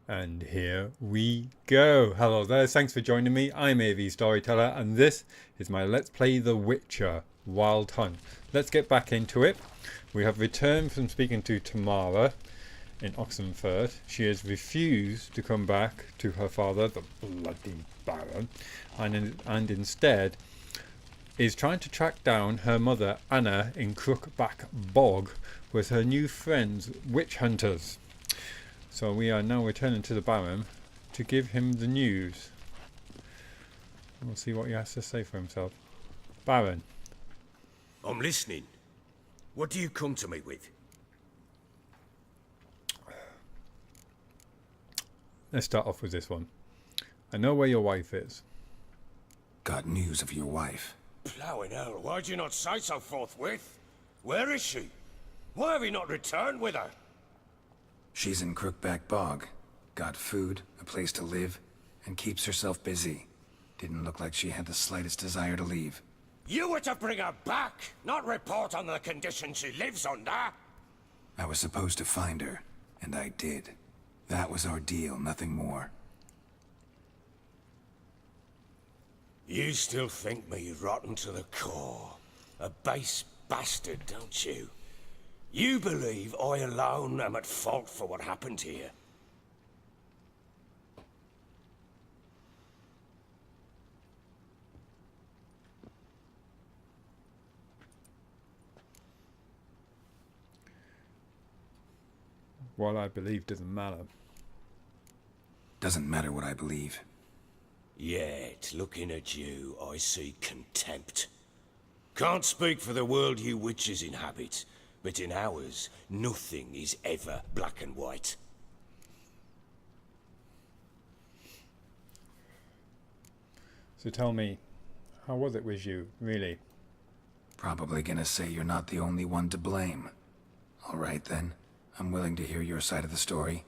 And here we go. Hello there, thanks for joining me. I'm AVStoryteller and this is my Let's Play The Witcher Wild Hunt. Let's get back into it. We have returned from speaking to Tamara in Oxenford. She has refused to come back to her father, the bloody Baron, and instead is trying to track down her mother Anna in Crookback Bog with her new friends, witch hunters. So we are now returning to the Baron to give him the news. We'll see what he has to say for himself. Baron. I'm listening. What do you come to me with? Let's start off with this one. I know where your wife is. Got news of your wife. Plowing hell, why'd you not say so forthwith? Where is she? Why have you not returned with her? She's in Crookback Bog. Got food, a place to live, and keeps herself busy. Didn't look like she had the slightest desire to leave. You were to bring her back, not report on the conditions she lives under. I was supposed to find her, and I did. That was our deal, nothing more. You still think me rotten to the core. A base bastard, don't you? You believe I alone am at fault for what happened here. What I believe doesn't matter. Doesn't matter what I believe. Yet, looking at you, I see contempt. Can't speak for the world you witches inhabit, but in ours, nothing is ever black and white. So tell me, how was it with you, really? Probably gonna say you're not the only one to blame. All right then, I'm willing to hear your side of the story.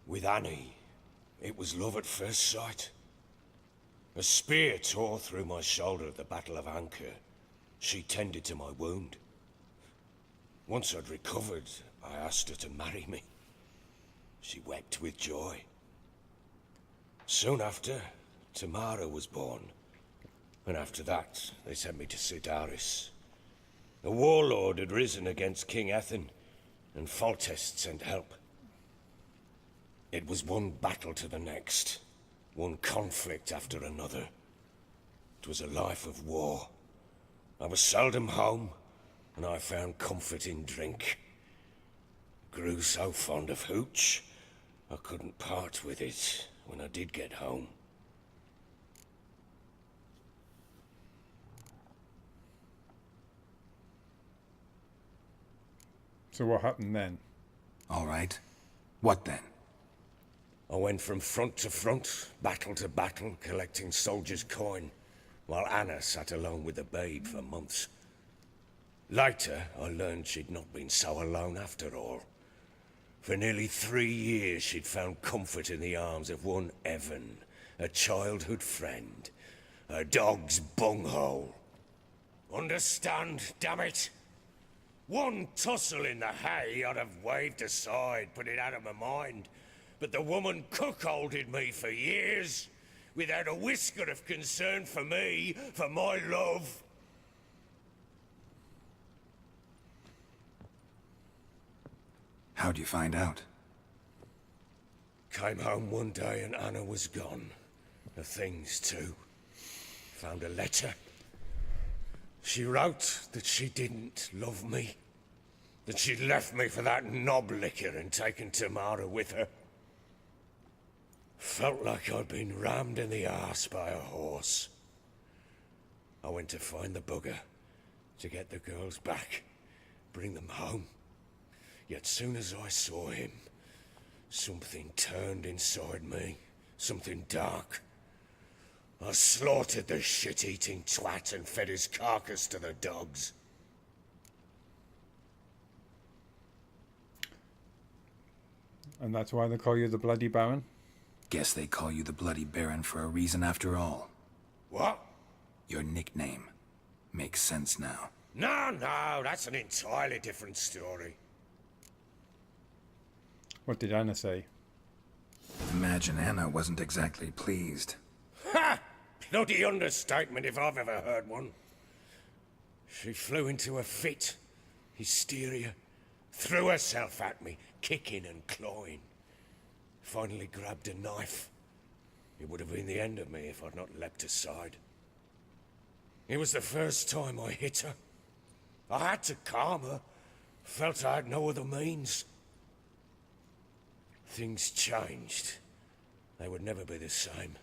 With Annie, it was love at first sight. A spear tore through my shoulder at the Battle of Anchor. She tended to my wound. Once I'd recovered, I asked her to marry me. She wept with joy. Soon after, Tamara was born. And after that, they sent me to Sidaris. A warlord had risen against King Ethan, and Foltest sent help. It was one battle to the next, one conflict after another. It was a life of war. I was seldom home, and I found comfort in drink. Grew so fond of hooch, I couldn't part with it when I did get home. So what happened then? All right. What then? I went from front to front, battle to battle, collecting soldiers' coin, while Anna sat alone with the babe for months. Later, I learned she'd not been so alone after all. For nearly 3 years, she'd found comfort in the arms of one Evan, a childhood friend, a dog's bunghole. Understand, damn it? One tussle in the hay I'd have waved aside, put it out of my mind. But the woman cuckolded me for years, without a whisker of concern for me, for my love. How'd you find out? Came home one day and Anna was gone. Her things too. Found a letter. She wrote that she didn't love me. That she'd left me for that knob licker and taken Tamara with her. Felt like I'd been rammed in the arse by a horse. I went to find the bugger, to get the girls back, bring them home. Yet soon as I saw him, something turned inside me, something dark. I slaughtered the shit-eating twat and fed his carcass to the dogs. And that's why they call you the Bloody Baron? Guess they call you the Bloody Baron for a reason after all. What? Your nickname. Makes sense now. No, that's an entirely different story. What did Anna say? Imagine Anna wasn't exactly pleased. Ha! Bloody understatement if I've ever heard one. She flew into a fit. Hysteria. Threw herself at me, kicking and clawing. Finally grabbed a knife. It would have been the end of me if I'd not leapt aside. It was the first time I hit her. I had to calm her. Felt I had no other means. Things changed. They would never be the same.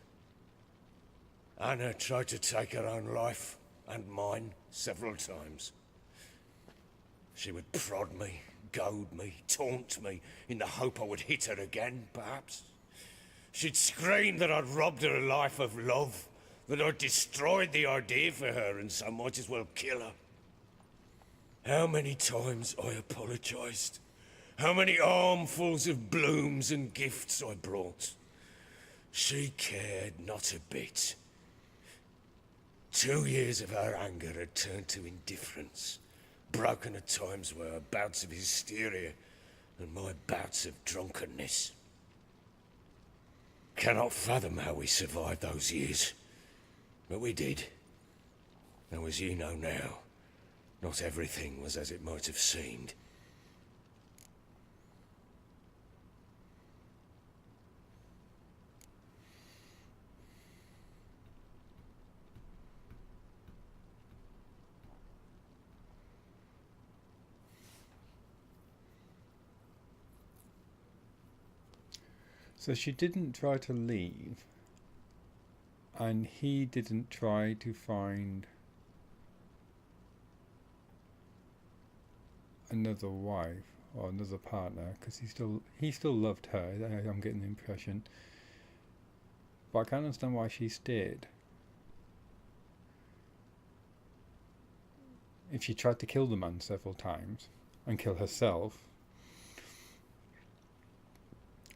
Anna tried to take her own life, and mine, several times. She would prod me, goad me, taunt me, in the hope I would hit her again, perhaps. She'd scream that I'd robbed her life of love, that I'd destroyed the idea for her, and so might as well kill her. How many times I apologized. How many armfuls of blooms and gifts I brought. She cared not a bit. 2 years of her anger had turned to indifference, broken at times by her bouts of hysteria and my bouts of drunkenness. Cannot fathom how we survived those years, but we did. Though as you know now, not everything was as it might have seemed. So she didn't try to leave, and he didn't try to find another wife or another partner, because he still loved her. I'm getting the impression, but I can't understand why she stayed. If she tried to kill the man several times and kill herself,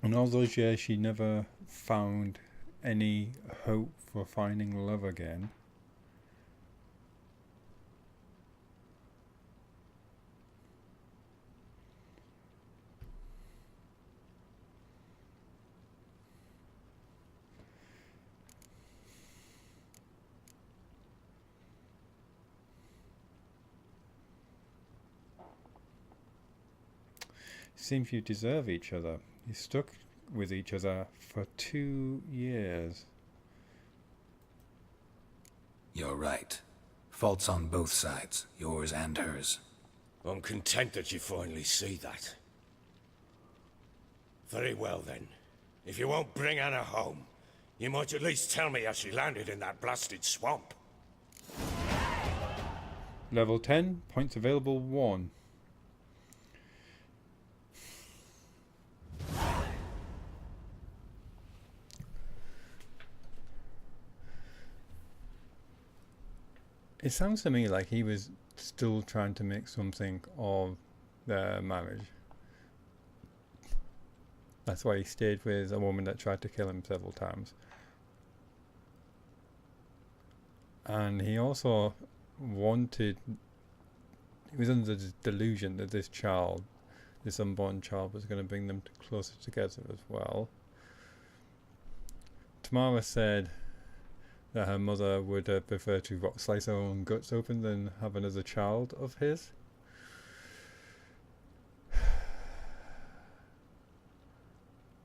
in all those years she never found any hope for finding love again. Seems you deserve each other. You stuck with each other for 2 years. You're right. Faults on both sides, yours and hers. I'm content that you finally see that. Very well then. If you won't bring Anna home, you might at least tell me how she landed in that blasted swamp. Level 10, points available 1. It sounds to me like he was still trying to make something of their marriage. That's why he stayed with a woman that tried to kill him several times. And he also wanted... He was under the delusion that this child, this unborn child, was going to bring them closer together as well. Tamara said that her mother would prefer to slice her own guts open than have another child of his.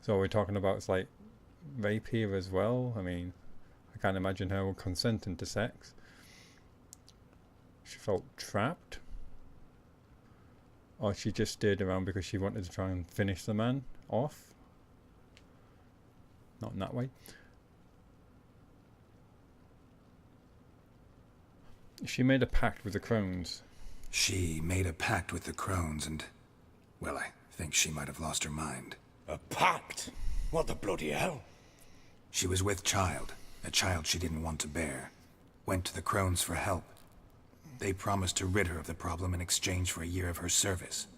So we're talking about like rape here as well. I mean, I can't imagine her consenting to sex. She felt trapped, or she just stayed around because she wanted to try and finish the man off. Not in that way. She made a pact with the crones. She made a pact with the crones and... well, I think she might have lost her mind. A pact? What the bloody hell? She was with child, a child she didn't want to bear. Went to the crones for help. They promised to rid her of the problem in exchange for a year of her service.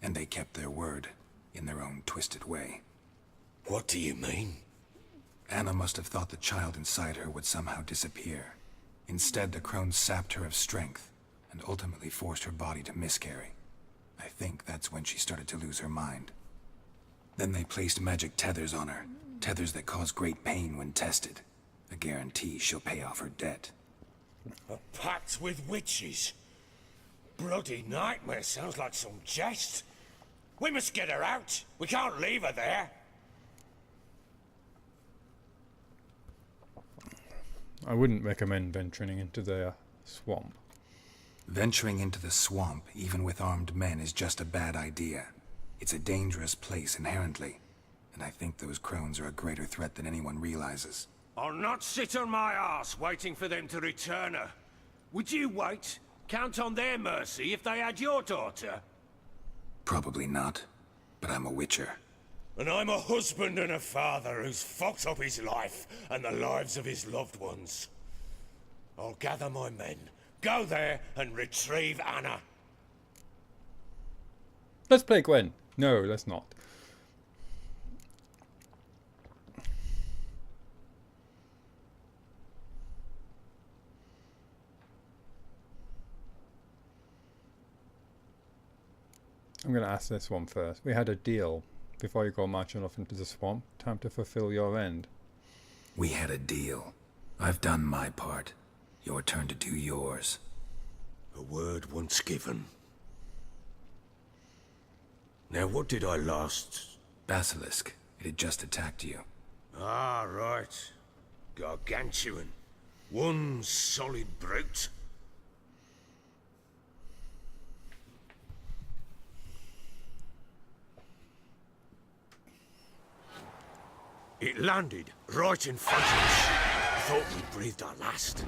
And they kept their word, in their own twisted way. What do you mean? Anna must have thought the child inside her would somehow disappear. Instead, the crones sapped her of strength and ultimately forced her body to miscarry. I think that's when she started to lose her mind. Then they placed magic tethers on her, tethers that cause great pain when tested. A guarantee she'll pay off her debt. A pact with witches? Bloody nightmare, sounds like some jest. We must get her out. We can't leave her there. I wouldn't recommend venturing into the swamp. Venturing into the swamp, even with armed men, is just a bad idea. It's a dangerous place inherently, and I think those crones are a greater threat than anyone realizes. I'll not sit on my arse waiting for them to return her. Would you wait? Count on their mercy if they had your daughter? Probably not, but I'm a witcher. And I'm a husband and a father who's fucked up his life and the lives of his loved ones. I'll gather my men, go there and retrieve Anna. Let's play Gwen. No, let's not. I'm going to ask this one first. We had a deal. Before you go marching off into the swamp, time to fulfill your end. We had a deal. I've done my part. Your turn to do yours. A word once given. Now what did I last... Basilisk. It had just attacked you. Ah, right. Gargantuan. One solid brute. It landed right in front of us. I thought we breathed our last.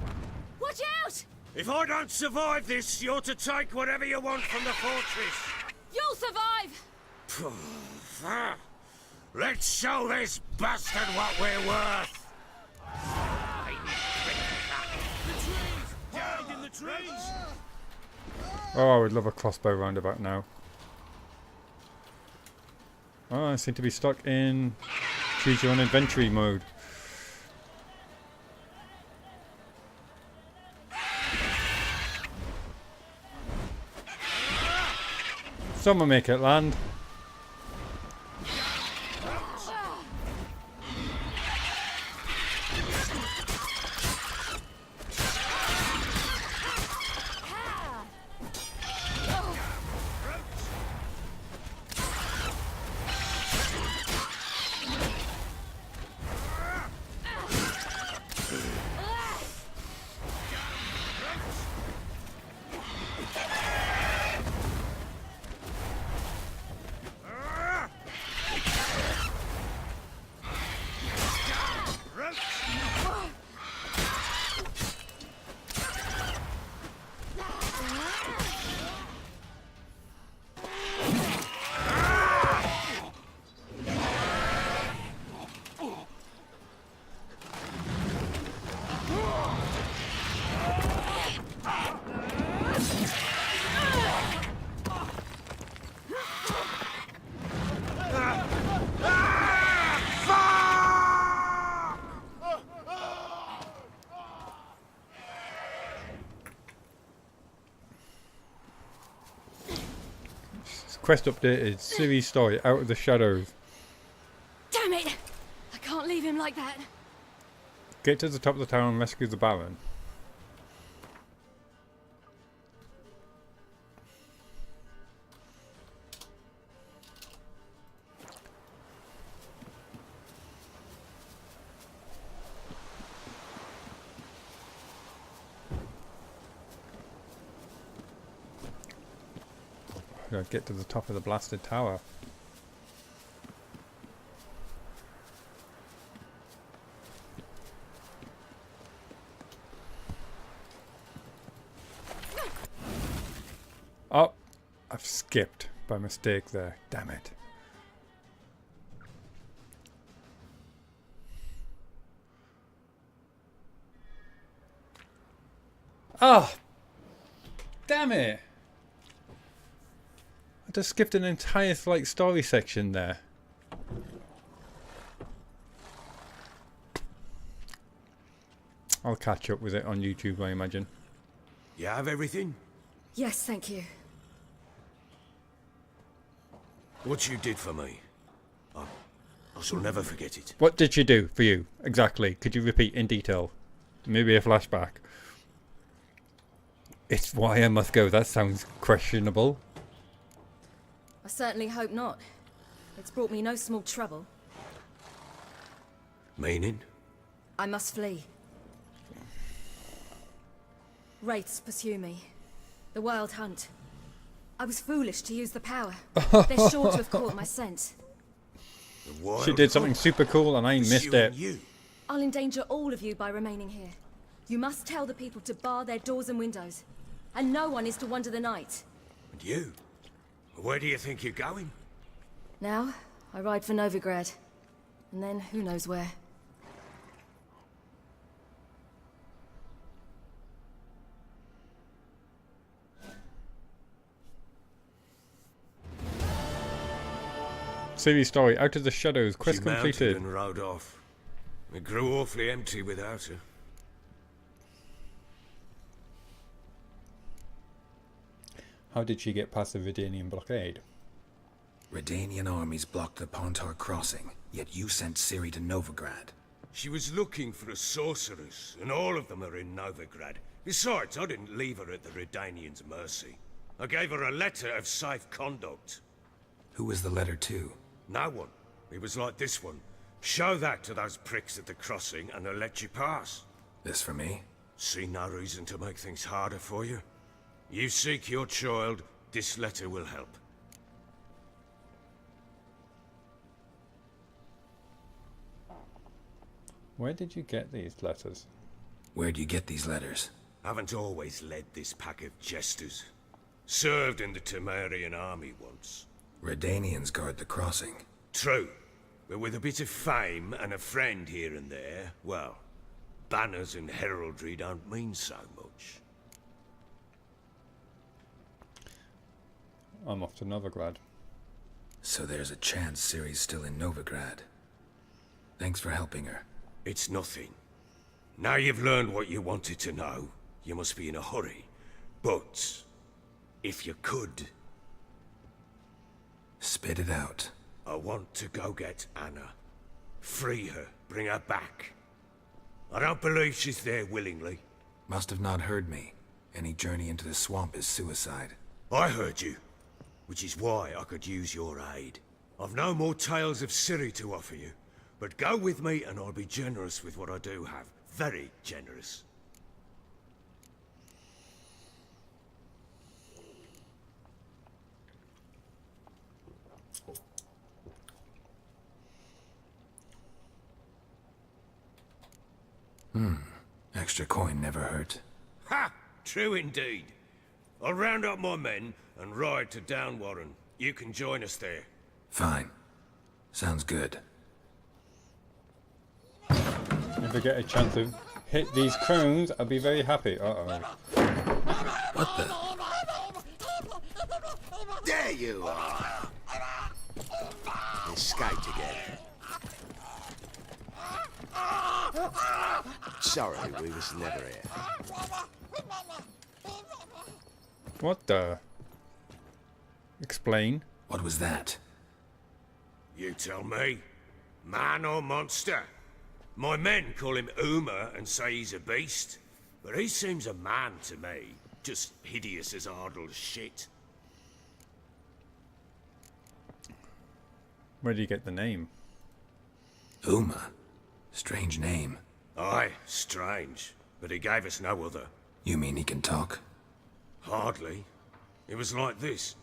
Watch out! If I don't survive this, you're to take whatever you want from the fortress. You'll survive! Let's show this bastard what we're worth. Hide in the trees! Oh, I would love a crossbow roundabout now. Oh, I seem to be stuck in choose your own inventory mode. Someone make it land. Quest updated. Series story. Out of the shadows. Damn it! I can't leave him like that. Get to the top of the tower and rescue the Baron. Gotta get to the top of the blasted tower. Oh, I've skipped by mistake there. Damn it. Oh, damn it. I just skipped an entire story section there. I'll catch up with it on YouTube, I imagine. You have everything? Yes, thank you. What you did for me, I shall never forget it. What did she do for you, exactly? Could you repeat in detail? Maybe a flashback. It's why I must go. That sounds questionable. I certainly hope not. It's brought me no small trouble. Meaning? I must flee. Wraiths pursue me. The wild hunt. I was foolish to use the power. They're sure to have caught my scent. She did something super cool and I missed it. I'll endanger all of you by remaining here. You must tell the people to bar their doors and windows. And no one is to wander the night. And you? Where do you think you're going? Now, I ride for Novigrad. And then, who knows where. Series story, Out of the Shadows, quest She mounted completed. and rode off. It grew awfully empty without her. How did she get past the Redanian blockade? Redanian armies blocked the Pontar crossing, yet you sent Ciri to Novigrad. She was looking for a sorceress, and all of them are in Novigrad. Besides, I didn't leave her at the Redanians' mercy. I gave her a letter of safe conduct. Who was the letter to? No one. It was like this one. Show that to those pricks at the crossing, and they'll let you pass. This for me? See no reason to make things harder for you. You seek your child, this letter will help. Where did you get these letters? Where do you get these letters? Haven't always led this pack of jesters. Served in the Temerian army once. Redanians guard the crossing. True, but with a bit of fame and a friend here and there, well, banners and heraldry don't mean so much. I'm off to Novigrad. So there's a chance Ciri's still in Novigrad. Thanks for helping her. It's nothing. Now you've learned what you wanted to know, you must be in a hurry. But, if you could... Spit it out. I want to go get Anna. Free her, bring her back. I don't believe she's there willingly. Must have not heard me. Any journey into the swamp is suicide. I heard you, which is why I could use your aid. I've no more tales of Ciri to offer you, but go with me and I'll be generous with what I do have. Very generous. Extra coin never hurt. Ha! True indeed. I'll round up my men and ride to Downwarren. You can join us there. Fine. Sounds good. If I get a chance to hit these crones, I'll be very happy. Uh-oh. What the? There you are! Escaped again. Sorry, we was never here. What the? Explain. What was that? You tell me. Man or monster? My men call him Uma and say he's a beast. But he seems a man to me. Just hideous as Ardle's shit. Where do you get the name? Uma. Strange name. Aye, strange. But he gave us no other. You mean he can talk? Hardly. It was like this.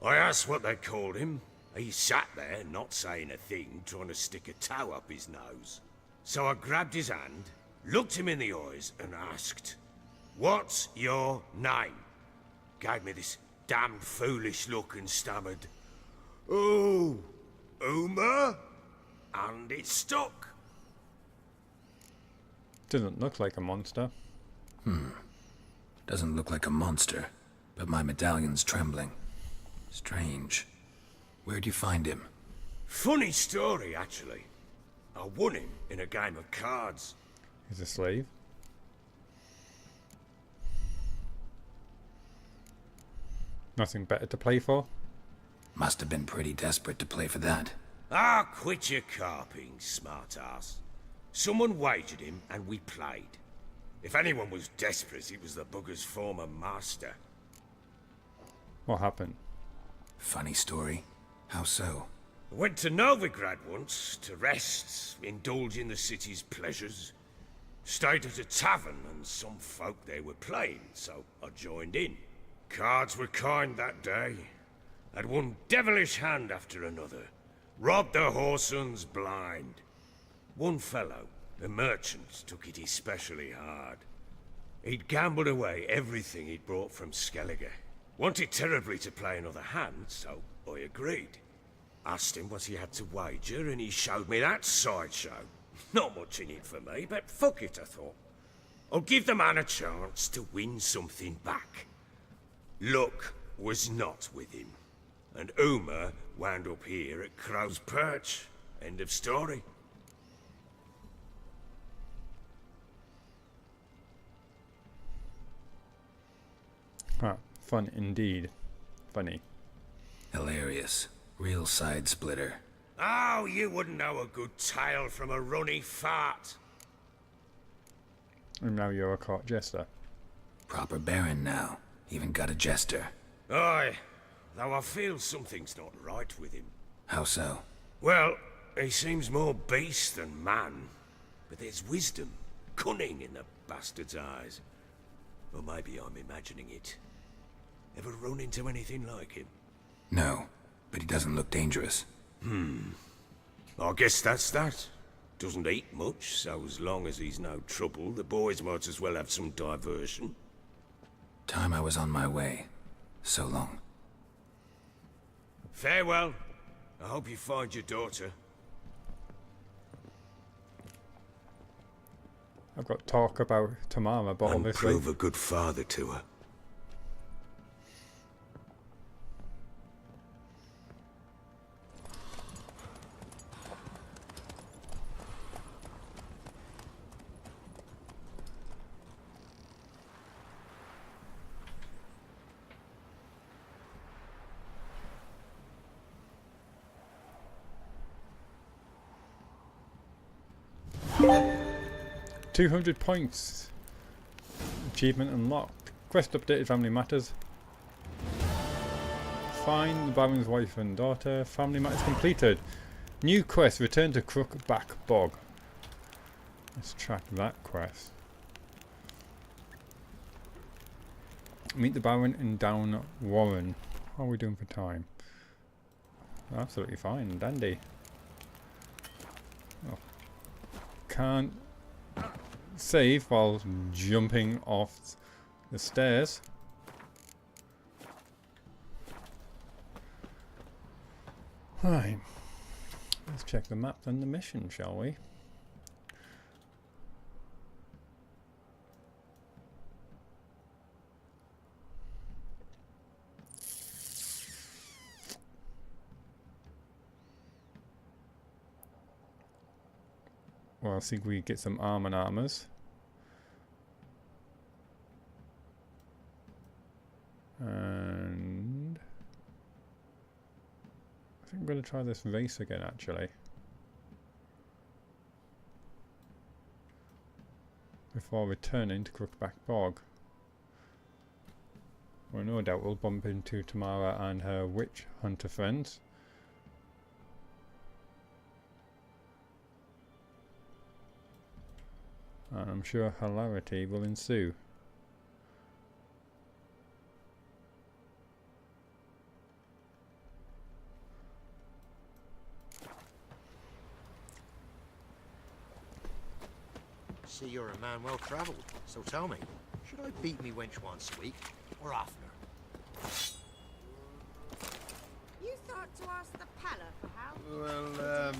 I asked what they called him. He sat there, not saying a thing, trying to stick a toe up his nose. So I grabbed his hand, looked him in the eyes, and asked, "What's your name?" Gave me this damned foolish look and stammered, "Oh, Uma?" And it stuck. Doesn't look like a monster. Doesn't look like a monster, but my medallion's trembling. Strange. Where'd you find him? Funny story, actually. I won him in a game of cards. He's a slave. Nothing better to play for? Must have been pretty desperate to play for that. Ah, quit your carping, smart-ass. Someone wagered him, and we played. If anyone was desperate, it was the bugger's former master. What happened? Funny story. How so? I went to Novigrad once, to rest, indulge in the city's pleasures. Stayed at a tavern, and some folk there were playing, so I joined in. Cards were kind that day. Had one devilish hand after another. Robbed the whoresons blind. One fellow, a merchant, took it especially hard. He'd gambled away everything he'd brought from Skellige. Wanted terribly to play another hand, so I agreed. Asked him what he had to wager, and he showed me that sideshow. Not much in it for me, but fuck it, I thought. I'll give the man a chance to win something back. Luck was not with him, and Uma wound up here at Crow's Perch. End of story. Ah, fun indeed. Funny. Hilarious. Real side splitter. Oh, you wouldn't know a good tale from a runny fart. And now you're a court jester. Proper baron now. Even got a jester. Aye, though I feel something's not right with him. How so? Well, he seems more beast than man. But there's wisdom, cunning in the bastard's eyes. Or maybe I'm imagining it. Ever run into anything like him? No, but he doesn't look dangerous. I guess that's that. Doesn't eat much, so as long as he's no trouble, the boys might as well have some diversion. Time I was on my way. So long. Farewell. I hope you find your daughter. I've got talk about Tamara, but And obviously... prove a good father to her. $200 points. Achievement unlocked. Quest updated, family matters. Find the Baron's wife and daughter. Family matters completed. New quest, return to Crookback Bog. Let's track that quest. Meet the Baron in Down Warren. How are we doing for time? Absolutely fine, dandy. Oh. Can't save while jumping off the stairs. Right. Let's check the map and the mission, shall we? Well, I think we get some arm and armors. And I think I'm going to try this race again, actually. Before returning to Crookback Bog. Well, no doubt we'll bump into Tamara and her witch hunter friends. And I'm sure hilarity will ensue. See, you're a man well travelled, so tell me, should I beat me wench once a week, or oftener? You thought to ask the Palla for help? Well,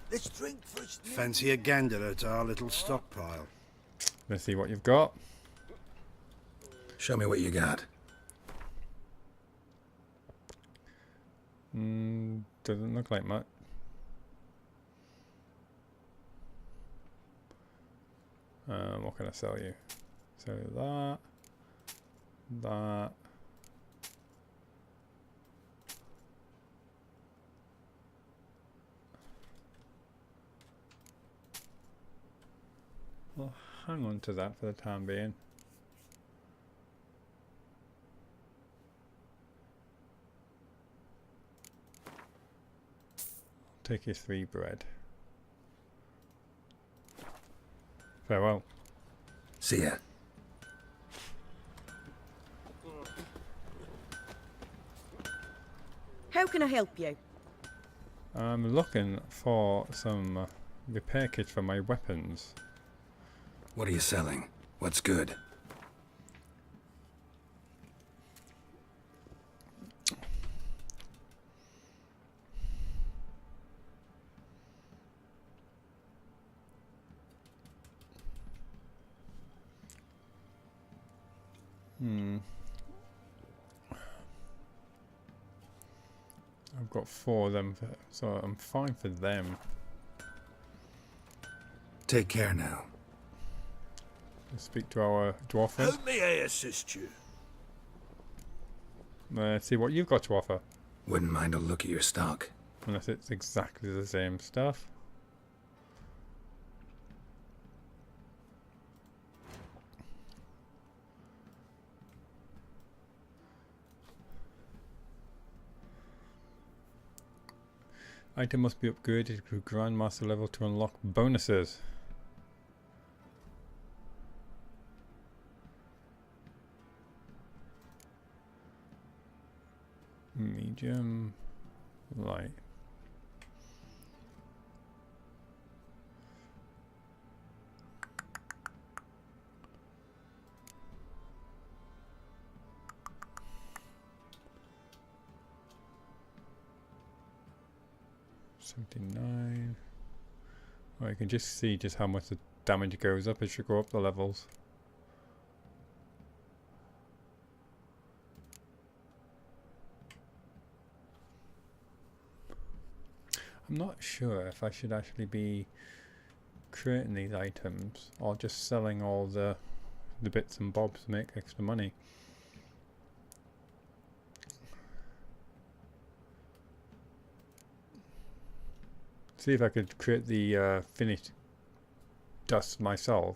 let's drink first. Fancy a gander at our little stockpile. Let's see what you've got. Show me what you got. Doesn't look like much. What can I sell you? So that, I'll hang on to that for the time being. Take your 3 bread. Farewell. See ya. How can I help you? I'm looking for some repair kits for my weapons. What are you selling? What's good? I've got 4 of them, so I'm fine for them. Take care now. Let's speak to our dwarf friend. How may I assist you? Let's see what you've got to offer. Wouldn't mind a look at your stock. Unless it's exactly the same stuff. Item must be upgraded to Grandmaster level to unlock bonuses. Medium, light. $79. Well, you can just see just how much the damage goes up as you go up the levels. I'm not sure if I should actually be creating these items or just selling all the bits and bobs to make extra money. See if I could create the finished dust myself.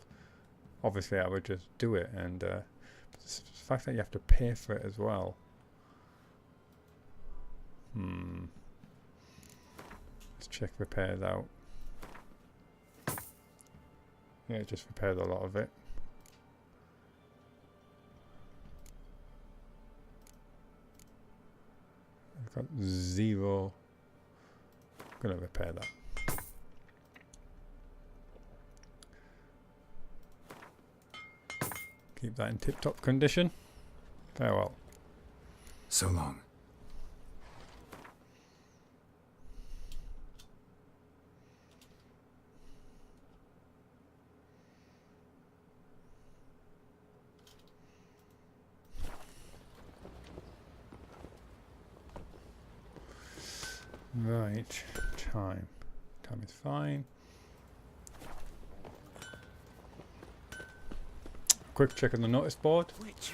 Obviously I would just do it, and the fact that you have to pay for it as well. Let's check repairs out. Yeah, it just repaired a lot of it. I've got 0. I'm gonna repair that. Keep that in tip-top condition. Farewell. So long. Right, time. Time is fine. Quick check on the notice board. Witcher,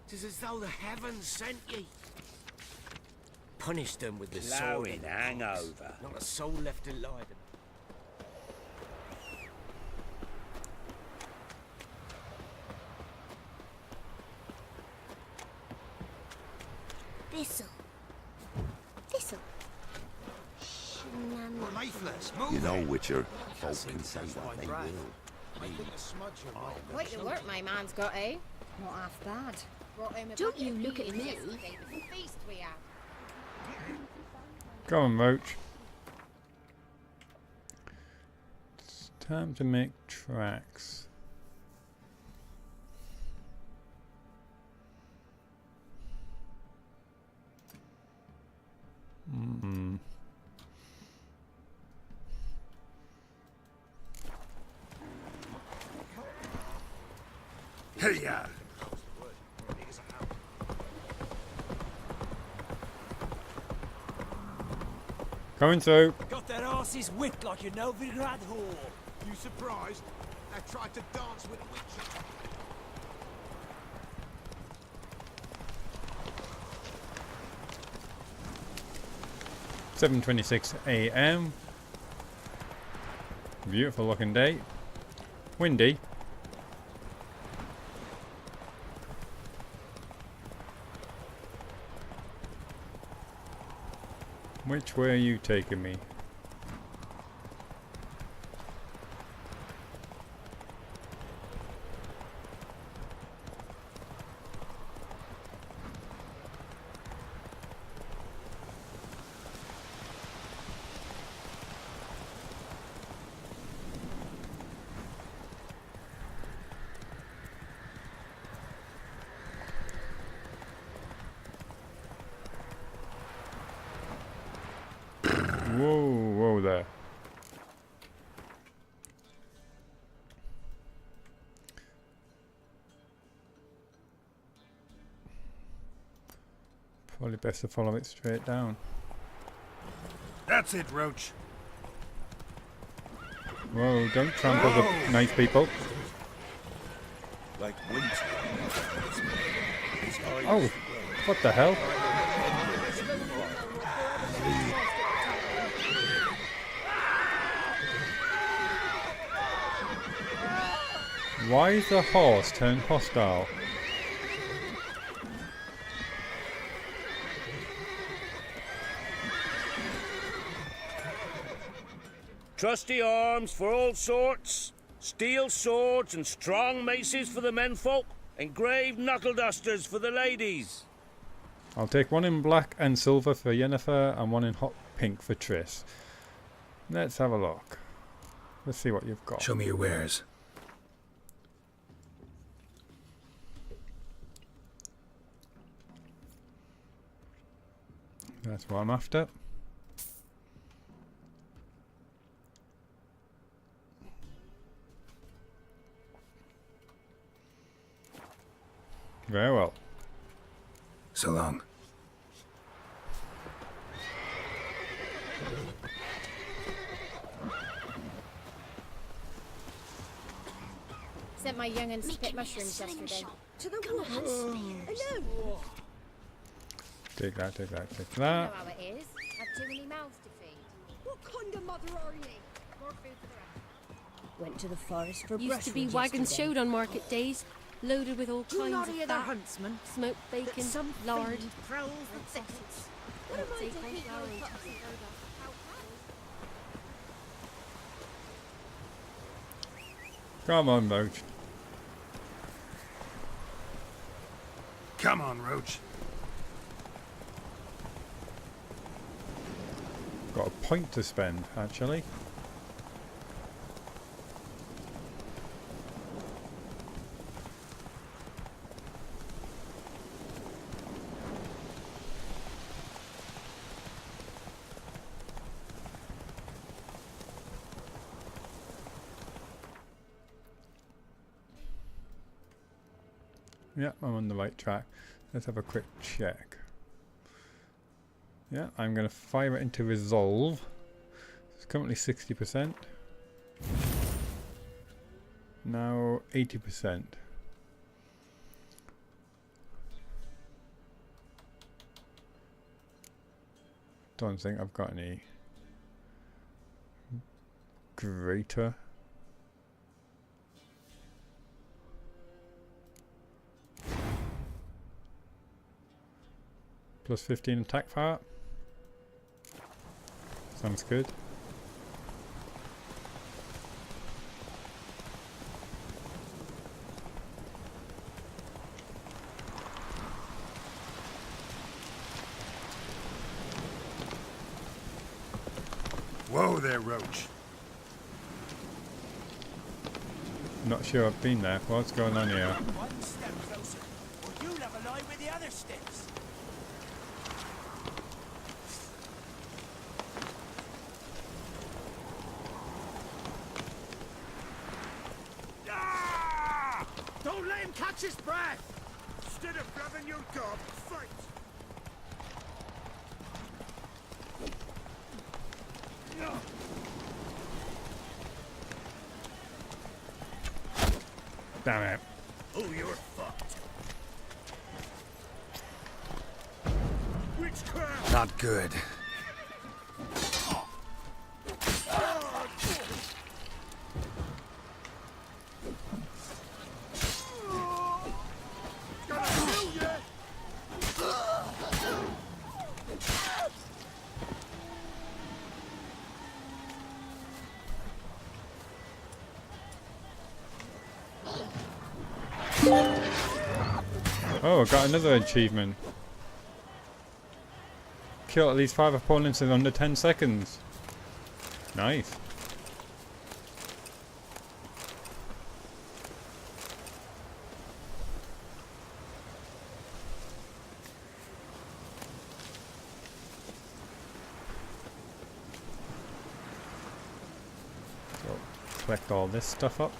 'tis as though the heavens sent ye. Punish them with the sword and hangover. Not a soul left alive. This'll. Lifeless, move You know, it. Witcher, folk can say what they will. I think a smudge of light. Quite the work my man's got, eh? Not half bad. Brought him a Don't bucket you of look at peas me. yesterday with the feast we had. Go on, Roach. It's time to make tracks. Hiya! Coming through. Got their asses whipped like a Novigrad whore. You surprised? I tried to dance with a witcher. 7:26 a.m. Beautiful looking day. windy. Which way are you taking me? Whoa, whoa there. Probably best to follow it straight down. That's it, Roach. Whoa, don't trample the nice people. Like winter. Oh, what the hell? Why is the horse turned hostile? Trusty arms for all sorts, steel swords and strong maces for the menfolk, engraved knuckle dusters for the ladies. I'll take one in black and silver for Yennefer and one in hot pink for Triss. Let's have a look. Let's see what you've got. Show me your wares. That's what I'm after. Very well. So long. Sent my young'uns to pick mushrooms yesterday. To the woods. Alone. Take that, take that, take You know that. how it is. Have too many mouths to feed. What kind of mother are you? More food for the rest. Went to the forest for Used to be brushwood wagons yesterday. showed on market days, loaded with all Do not kinds hear of the fat, huntsman. smoked bacon, Some lard. fiend prowls the thickets. What am I to keep your puppy? Come on, Roach. Come on, Roach. Got a point to spend, actually. Yeah, I'm on the right track. Let's have a quick check. Yeah, I'm going to fire it into resolve. It's currently 60%. Now 80%. Don't think I've got any greater. Plus 15 attack power. Sounds good. Whoa there, Roach. Not sure I've been there. What's going on here? One step closer, or you'll have a lie with the other steps. Ah! Don't let him catch his breath! Instead of grabbing your gob, fight! Damn it. Oh, you're fucked. Witchcraft! Not good. Oh, I got another achievement. Kill at least 5 opponents in under 10 seconds. Nice. So, collect all this stuff up.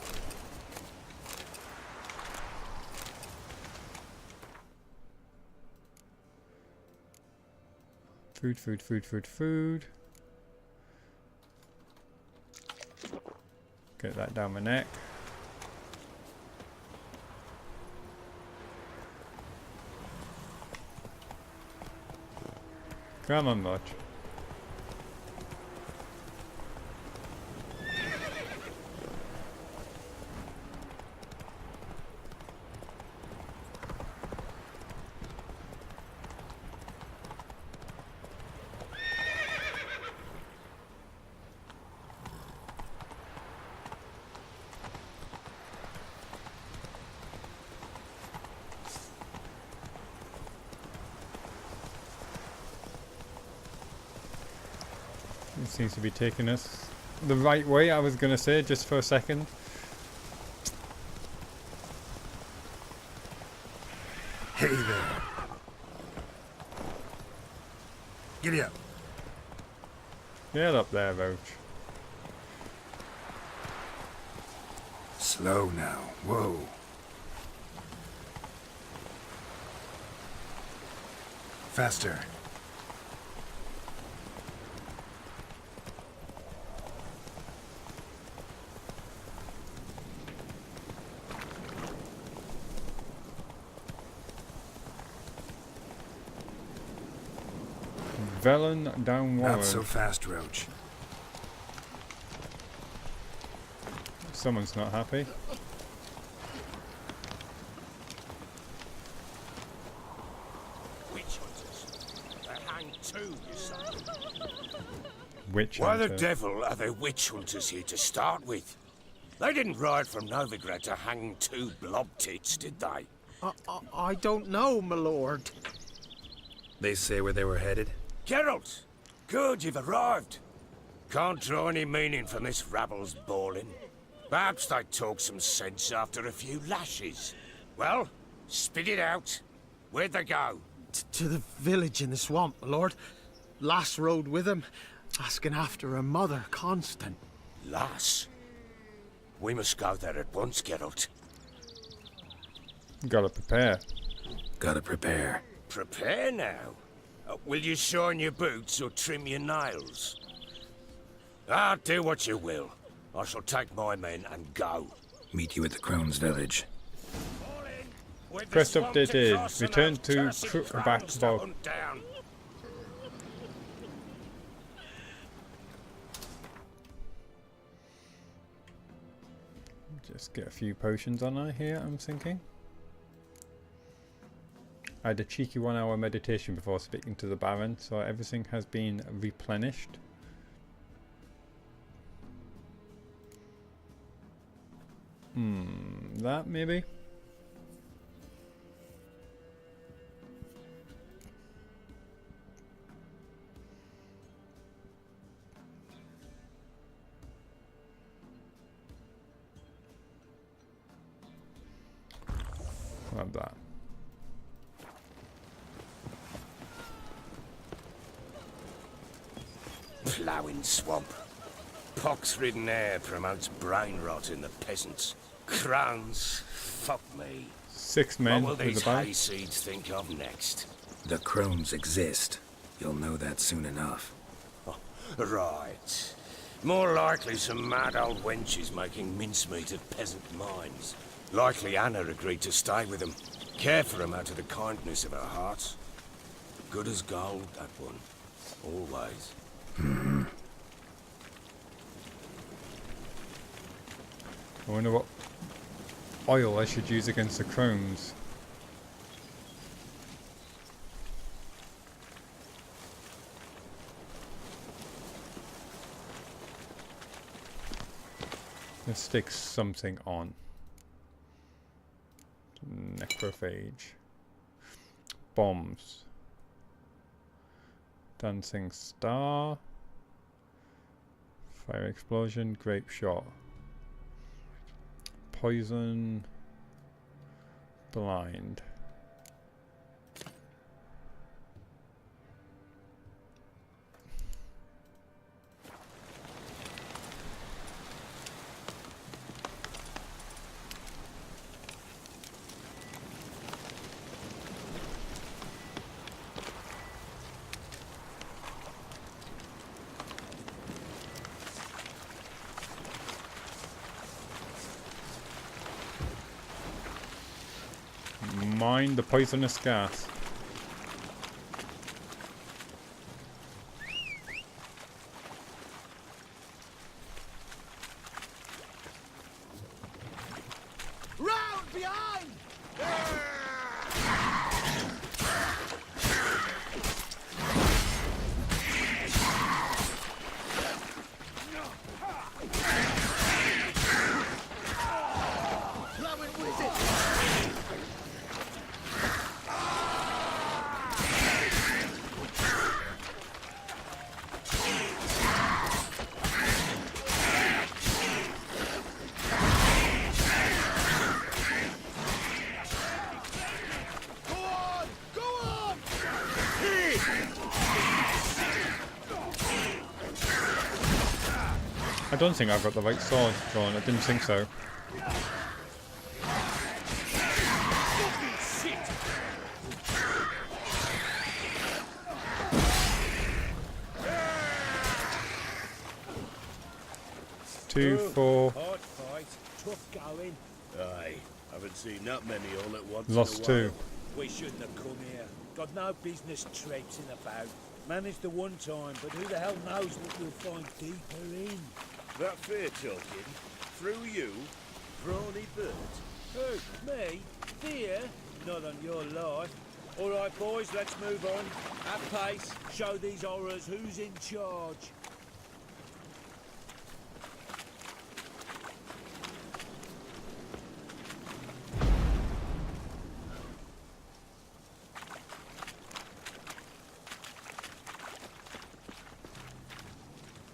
Food, food, food, food, food. Get that down my neck. Come on, Much. It seems to be taking us the right way, I was going to say, just for a second. Hey there. Giddy up. Get up there, Roach. Slow now. Whoa. Faster. Velen downward. Not so fast, Roach. Someone's not happy. Witch hunters. They hang too, you say. Witch Why the hunter. devil are there witch hunters here to start with? They didn't ride from Novigrad to hang 2 blob tits, did they? I don't know, my lord. They say where they were headed? Geralt! Good, you've arrived. Can't draw any meaning from this rabble's bawling. Perhaps they talk some sense after a few lashes. Well, spit it out. Where'd they go? To the village in the swamp, my lord. Lass rode with him, asking after her mother, Constant. Lass? We must go there at once, Geralt. Gotta prepare. Gotta prepare. Prepare now. Will you shine your boots or trim your nails? Do what you will. I shall take my men and go. Meet you at the Crone's village. Quest updated. Return to Crookback Bog. Just get a few potions on her here, I'm thinking. I had a cheeky 1-hour meditation before speaking to the Baron, so everything has been replenished. That maybe? Like that. Ploughing swamp. Pox-ridden air promotes brain rot in the peasants. Crowns, fuck me. 6 men What will with these a bag. hayseeds think of next? The Crones exist. You'll know that soon enough. Oh, right. More likely some mad old wenches making mincemeat of peasant minds. Likely Anna agreed to stay with them. Care for them out of the kindness of her heart. Good as gold, that one. Always. I wonder what oil I should use against the crones. Let's stick something on. macrophage. Bombs. Dancing star. Fire explosion. Grape shot. Poison. Blind. Mine the poisonous gas. Round behind! Blowing wizard! I don't think I've got the right sword drawn. I didn't think so. Two, four. Hard fight, tough going. Aye, haven't seen that many all at once. Lost two. We shouldn't have come here. Got no business traipsing about. Managed the one time, but who the hell knows what you'll find deeper in? That fair talking? Through you? Brawny bird? Who? Me? Fear? Not on your life. Alright boys, let's move on. At pace, show these horrors who's in charge.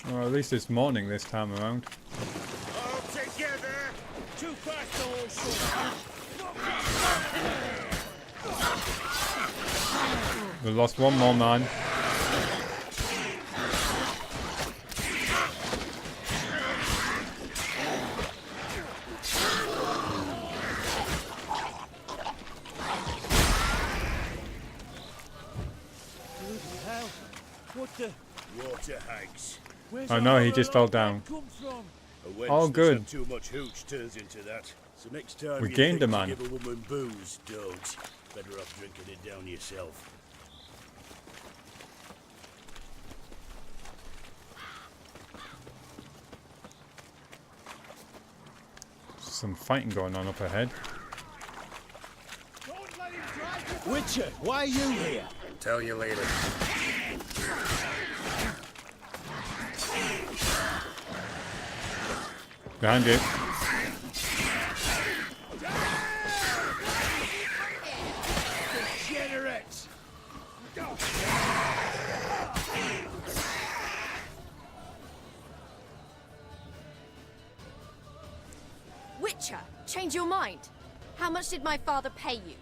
Well, at least it's morning this time around. All together! Too fast also! We lost one more man. Hell, what the? Water hags. Oh no, he just fell down. All good. Too much hooch turns into that. So next time We you gained think a to man. give a woman booze, don't. Better off drinking it down yourself. Some fighting going on up ahead. Witcher, why are you here? Tell you later. Behind you. Degenerates! Witcher, change your mind. How much did my father pay you?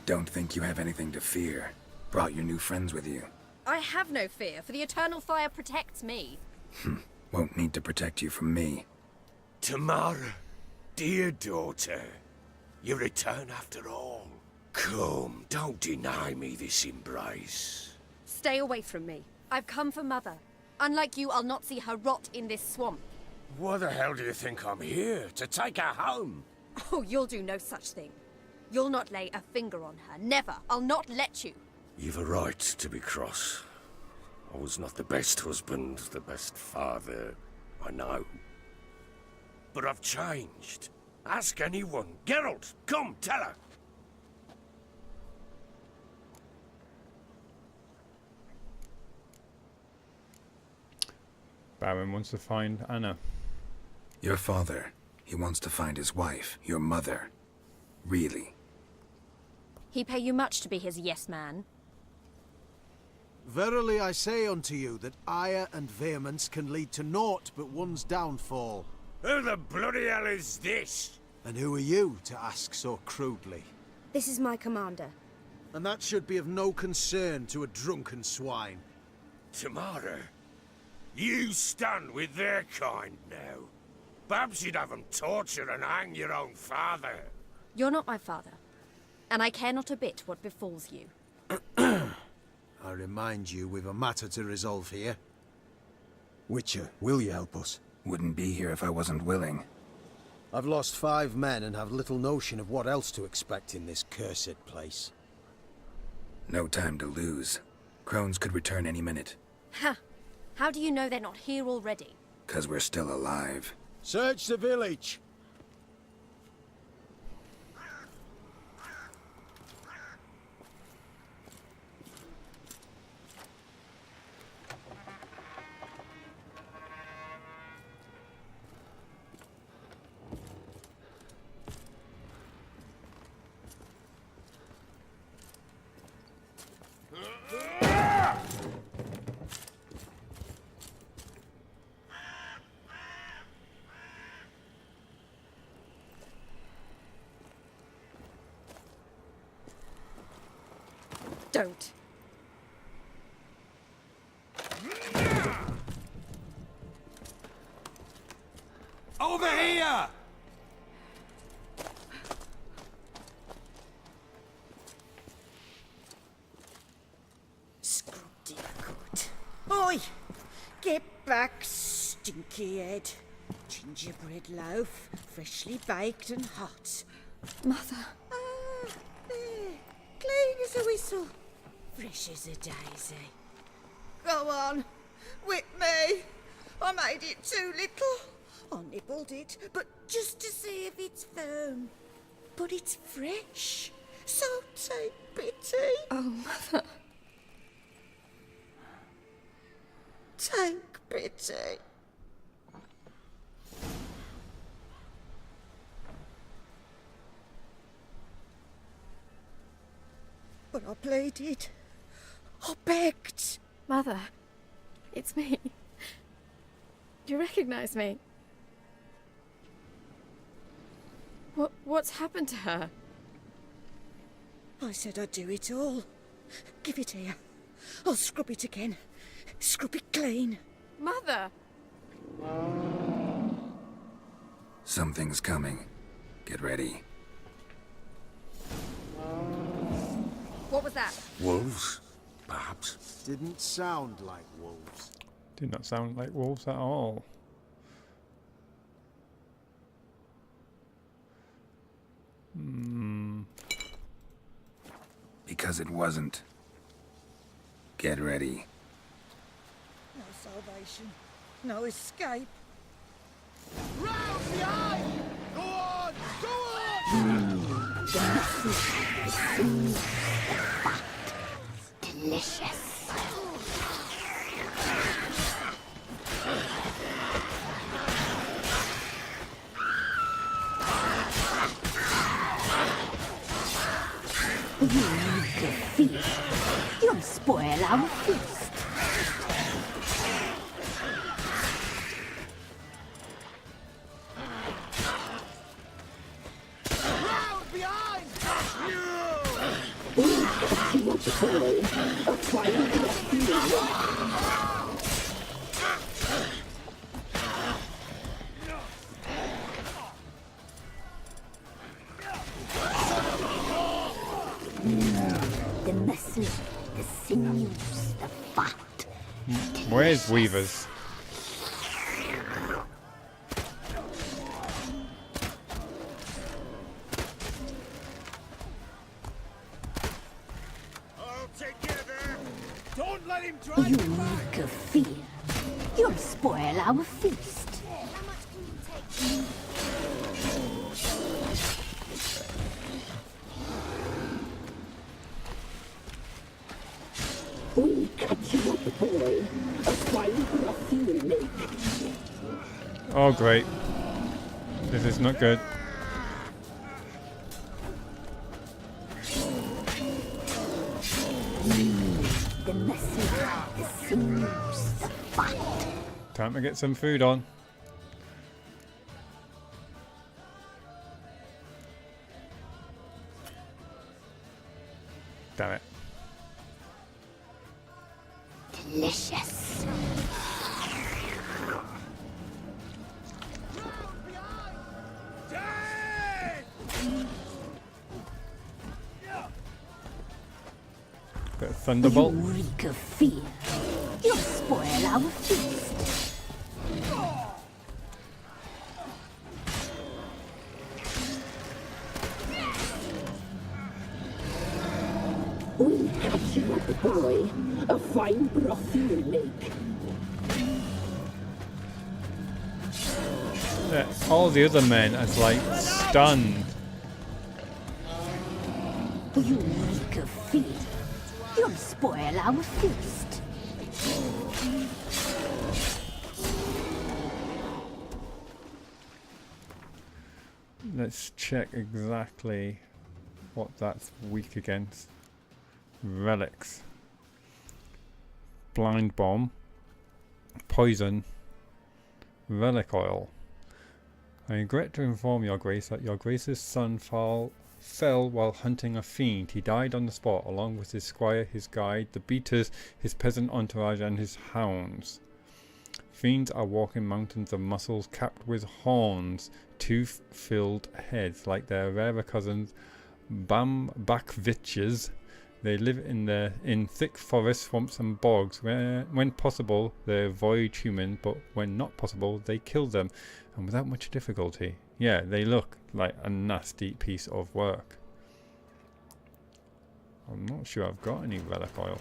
Don't think you have anything to fear. Brought your new friends with you. I have no fear, for the eternal fire protects me. Won't need to protect you from me. Tamara, dear daughter, you return after all. Come, don't deny me this embrace. Stay away from me. I've come for Mother. Unlike you, I'll not see her rot in this swamp. Why the hell do you think I'm here? To take her home? Oh, you'll do no such thing. You'll not lay a finger on her. Never. I'll not let you. You've a right to be cross. I was not the best husband, the best father, I know. But I've changed. Ask anyone. Geralt, come, tell her. Baron wants to find Anna. Your father, he wants to find his wife, your mother. Really. He pay you much to be his yes man? Verily I say unto you that ire and vehemence can lead to naught but one's downfall. Who the bloody hell is this? And who are you to ask so crudely? This is my commander. And that should be of no concern to a drunken swine. Tomorrow? You stand with their kind now. Perhaps you'd have them torture and hang your own father. You're not my father, and I care not a bit what befalls you. I remind you we've a matter to resolve here. Witcher, will you help us? Wouldn't be here if I wasn't willing. I've lost 5 men and have little notion of what else to expect in this cursed place. No time to lose. Crones could return any minute. Ha! How do you know they're not here already? 'Cause we're still alive. Search the village! Don't. Over here! Scrubbed good. Oi! Get back, stinky head. Gingerbread loaf, freshly baked and hot. Mother. Ah, there. Clean as a whistle. Fresh as a daisy. Go on. Whip me. I made it too little. I nibbled it, but just to see if it's firm. But it's fresh. So take pity. Oh, Mother. Take pity. But I pleaded. I begged. Mother. It's me. Do you recognize me? What's happened to her? I said I'd do it all. Give it here. I'll scrub it again. Scrub it clean. Mother! Something's coming. Get ready. What was that? Wolves, perhaps. Didn't sound like wolves. Did not sound like wolves at all. Because it wasn't. Get ready. No salvation. No escape. Round behind! Go on! Go on! Delicious. You need to feast. You'll spoil our feast. Round behind! The muscle, the sinews, the fat. Where's Weavers? All together! Don't let him drive You you back! make a fear. You'll spoil our feast. We cut you up, boy. That's why you got a fear make. Oh, great. This is not good. This seems the fight. Time to get some food on. Damn it. Delicious. Bit of thunderbolt. You reek of fear. You'll spoil our feast. We'll catch you up, boy. A fine broth you'll make. Yeah, all the other men are like stunned. You reek of fear. You'll spoil our feast. Let's check exactly what that's weak against. Relics. Blind bomb. Poison. Relic oil. I regret to inform your grace that your grace's son fell while hunting a fiend. He died on the spot along with his squire, his guide, the beaters, his peasant entourage and his hounds. Fiends are walking mountains of muscles capped with horns, tooth-filled heads like their rarer cousins Bambakviches. They live in thick forests, swamps and bogs. When possible, they avoid humans, but when not possible, they kill them, and without much difficulty. Yeah, they look like a nasty piece of work. I'm not sure I've got any relic oil.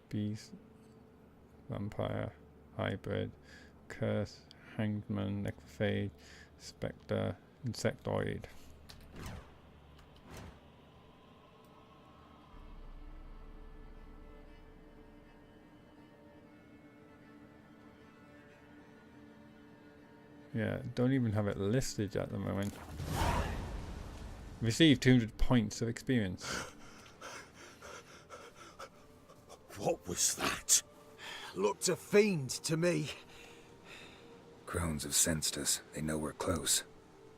Beast, vampire, hybrid, curse, hangman, necrophage, spectre, insectoid. Yeah, don't even have it listed at the moment. Receive 200 points of experience. What was that? Looked a fiend to me. Crones have sensed us. They know we're close.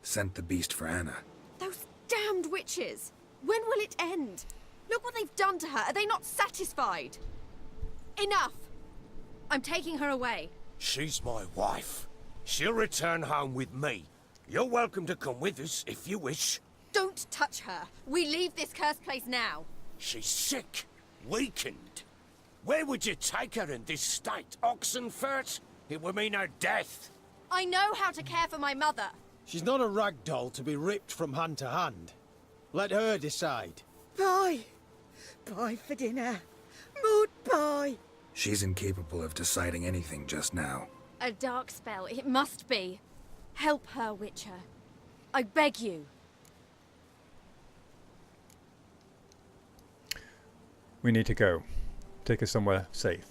Sent the beast for Anna. Those damned witches! When will it end? Look what they've done to her. Are they not satisfied? Enough! I'm taking her away. She's my wife. She'll return home with me. You're welcome to come with us if you wish. Don't touch her. We leave this cursed place now. She's sick, weakened. Where would you take her in this state? Oxenfurt? It would mean her death. I know how to care for my mother. She's not a rag doll to be ripped from hand to hand. Let her decide. Pie. Pie for dinner. Mood pie. She's incapable of deciding anything just now. A dark spell, it must be. Help her, Witcher. I beg you. We need to go. Take us somewhere safe.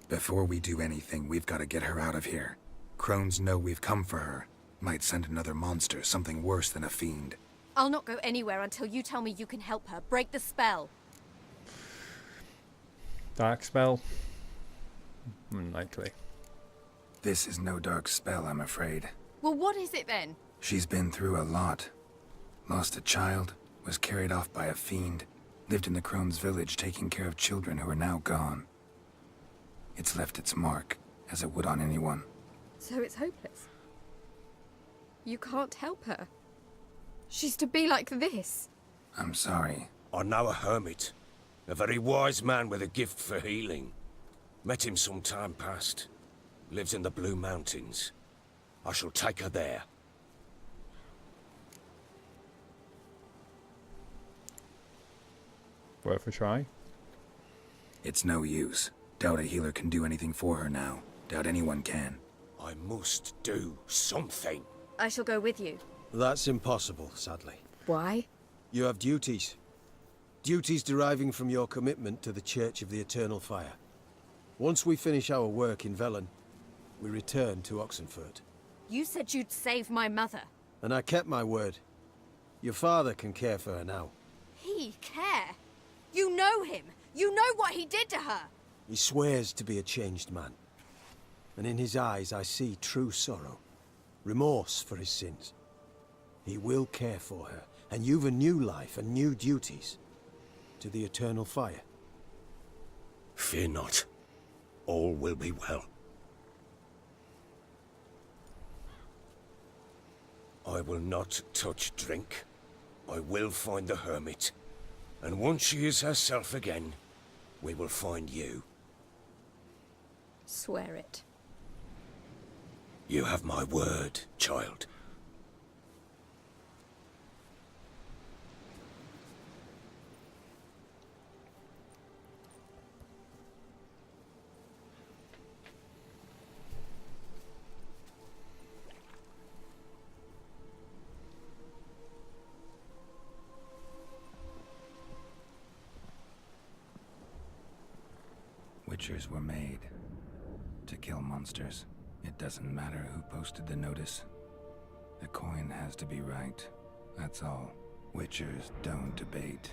Before we do anything, we've got to get her out of here. Crones know we've come for her. Might send another monster, something worse than a fiend. I'll not go anywhere until you tell me you can help her. Break the spell. Dark spell? Unlikely. This is no dark spell, I'm afraid. Well, what is it then? She's been through a lot. Lost a child, was carried off by a fiend, lived in the Crone's village taking care of children who are now gone. It's left its mark, as it would on anyone. So it's hopeless. You can't help her. She's to be like this. I'm sorry. I know a hermit. A very wise man with a gift for healing. Met him some time past. Lives in the Blue Mountains. I shall take her there. Worth a try. It's no use. Doubt a healer can do anything for her now. Doubt anyone can. I must do something. I shall go with you. That's impossible, sadly. Why? You have duties. Duties deriving from your commitment to the Church of the Eternal Fire. Once we finish our work in Velen, we return to Oxenfurt. You said you'd save my mother. And I kept my word. Your father can care for her now. He care? You know him. You know what he did to her. He swears to be a changed man. And in his eyes I see true sorrow. Remorse for his sins. He will care for her, and you've a new life and new duties. To the eternal fire. Fear not. All will be well. I will not touch drink. I will find the hermit. And once she is herself again, we will find you. Swear it. You have my word, child. Witchers were made to kill monsters. It doesn't matter who posted the notice. The coin has to be right. That's all. Witchers don't debate.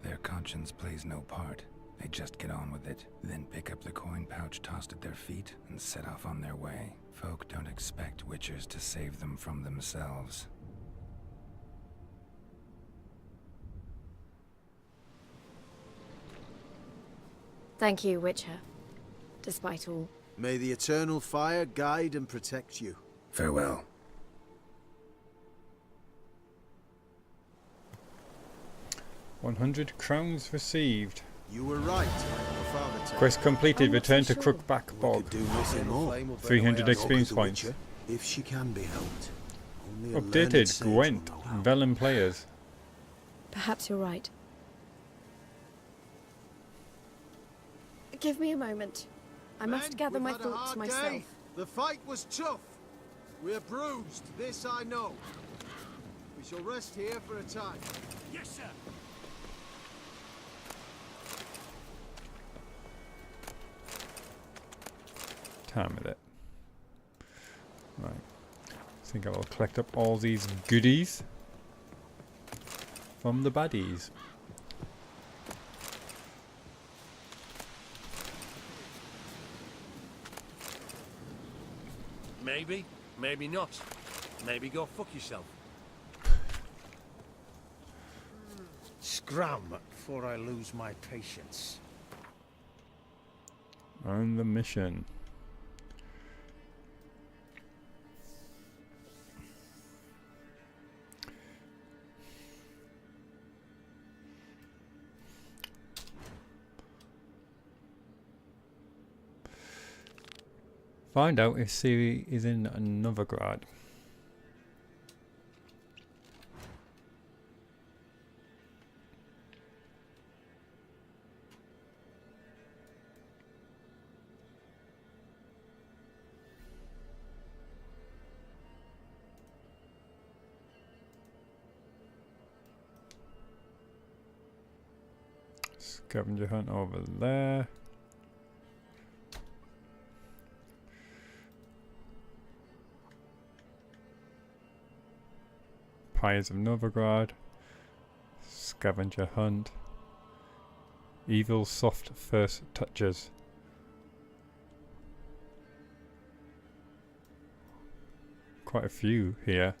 Their conscience plays no part. They just get on with it, then pick up the coin pouch tossed at their feet and set off on their way. Folk don't expect witchers to save them from themselves. Thank you, Witcher. Despite all. May the eternal fire guide and protect you. Farewell. $100 crowns received. You were right. Your father told Quest completed. I'm not Return so to sure. Crookback We Bog. could do nothing more. 300 Look experience at the points. Witcher, if she can be helped. Only a learned Updated. sage will Gwent. know how. Velen players. Perhaps you're right. Give me a moment. I must Men, gather we've my had a thoughts hard myself. day. The fight was tough. We're bruised, this I know. We shall rest here for a time. Yes, sir. Time with it. Right. I think I will collect up all these goodies from the baddies. Maybe, maybe not. Maybe go fuck yourself. Scram before I lose my patience. On the mission. Find out if Ciri is in Novigrad. Scavenger hunt over there. Pyres of Novigrad. Scavenger hunt. Evil soft first touches. Quite a few here.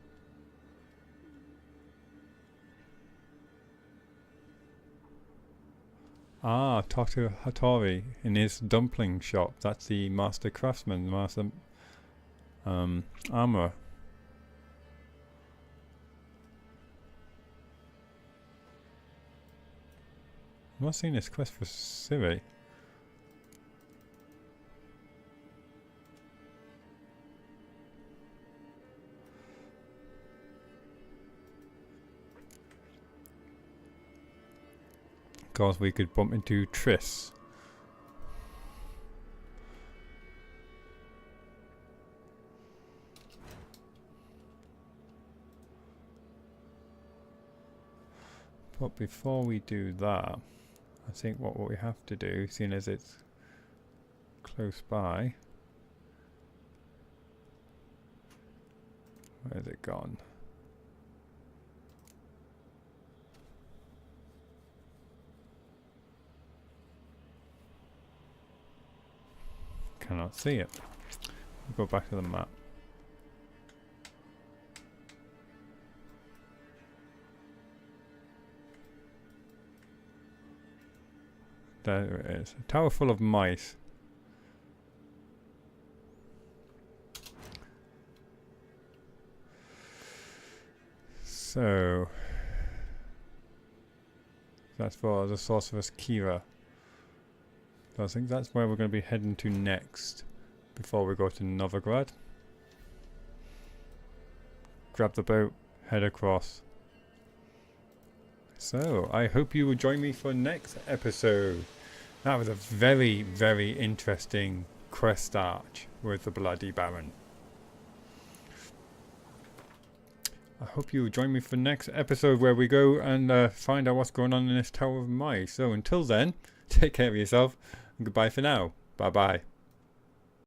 Ah, talk to Hattori in his dumpling shop. That's the master craftsman, master armorer. I'm not seeing this quest for Ciri. Of course, we could bump into Triss. But before we do that, I think what we have to do, seeing as it's close by. Where's it gone? can't see it. We'll go back to the map. There it is. A tower full of mice. So that's for the sorceress Kira. So I think that's where we're going to be heading to next before we go to Novigrad. Grab the boat, head across. So I hope you will join me for next episode. That was a very, very interesting quest arch with the Bloody Baron. I hope you will join me for next episode where we go and find out what's going on in this Tower of Mice. So until then, take care of yourself and goodbye for now. Bye bye.